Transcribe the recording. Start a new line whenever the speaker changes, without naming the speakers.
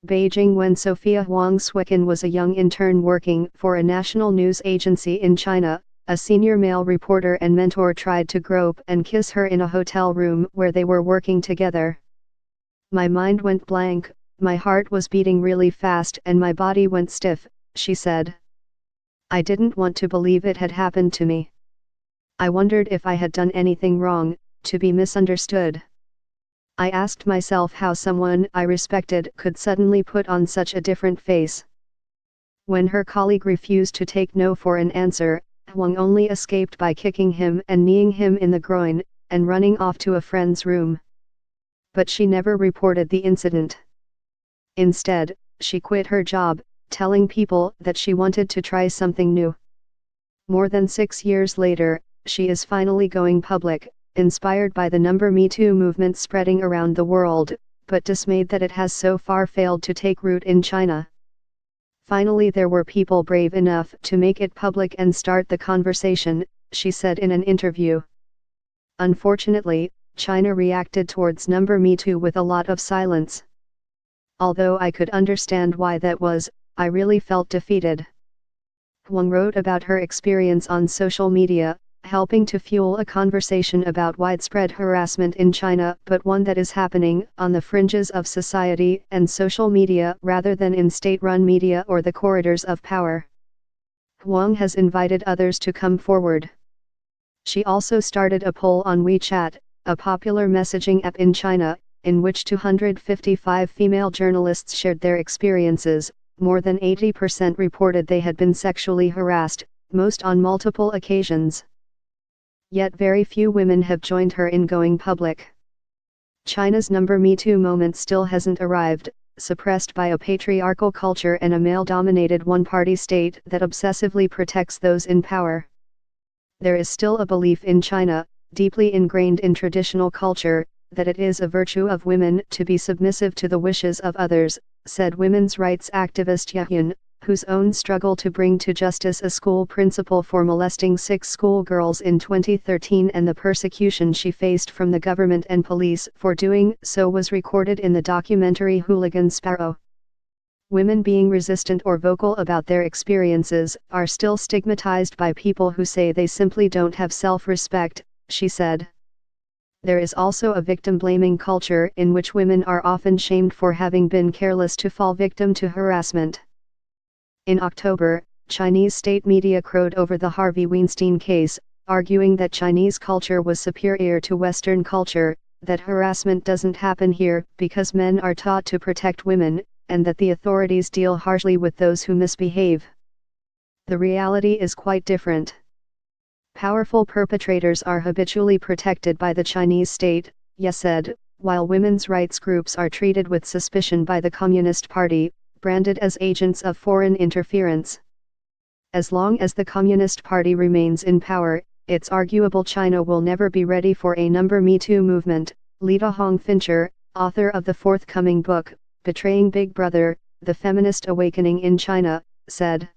Beijing. When Sophia Huang Swicken was a young intern working for a national news agency in China, a senior male reporter and mentor tried to grope and kiss her in a hotel room where they were working together. "My mind went blank, my heart was beating really fast and my body went stiff," she said. "I didn't want to believe it had happened to me. I wondered if I had done anything wrong, to be misunderstood. I asked myself how someone I respected could suddenly put on such a different face." When her colleague refused to take no for an answer, Huang only escaped by kicking him and kneeing him in the groin, and running off to a friend's room. But she never reported the incident. Instead, she quit her job, telling people that she wanted to try something new. More than 6 years later, she is finally going public, inspired by the Me Too movement spreading around the world, but dismayed that it has so far failed to take root in China. "Finally there were people brave enough to make it public and start the conversation," she said in an interview. "Unfortunately, China reacted towards Me Too with a lot of silence. Although I could understand why that was, I really felt defeated." Huang wrote about her experience on social media, helping to fuel a conversation about widespread harassment in China, but one that is happening on the fringes of society and social media rather than in state-run media or the corridors of power. Huang has invited others to come forward. She also started a poll on WeChat, a popular messaging app in China, in which 255 female journalists shared their experiences. More than 80% reported they had been sexually harassed, most on multiple occasions. Yet very few women have joined her in going public. China's Me Too moment still hasn't arrived, suppressed by a patriarchal culture and a male-dominated one-party state that obsessively protects those in power. There is still a belief in China, deeply ingrained in traditional culture, that it is a virtue of women to be submissive to the wishes of others, said women's rights activist Yahun, whose own struggle to bring to justice a school principal for molesting 6 schoolgirls in 2013 and the persecution she faced from the government and police for doing so was recorded in the documentary Hooligan Sparrow. Women being resistant or vocal about their experiences are still stigmatized by people who say they simply don't have self-respect, she said. There is also a victim-blaming culture in which women are often shamed for having been careless to fall victim to harassment. In October, Chinese state media crowed over the Harvey Weinstein case, arguing that Chinese culture was superior to Western culture, that harassment doesn't happen here because men are taught to protect women, and that the authorities deal harshly with those who misbehave. The reality is quite different. Powerful perpetrators are habitually protected by the Chinese state, Ye said, while women's rights groups are treated with suspicion by the Communist Party, branded as agents of foreign interference. As long as the Communist Party remains in power, it's arguable China will never be ready for a Me Too movement, Lita Hong Fincher, author of the forthcoming book, Betraying Big Brother, The Feminist Awakening in China, said.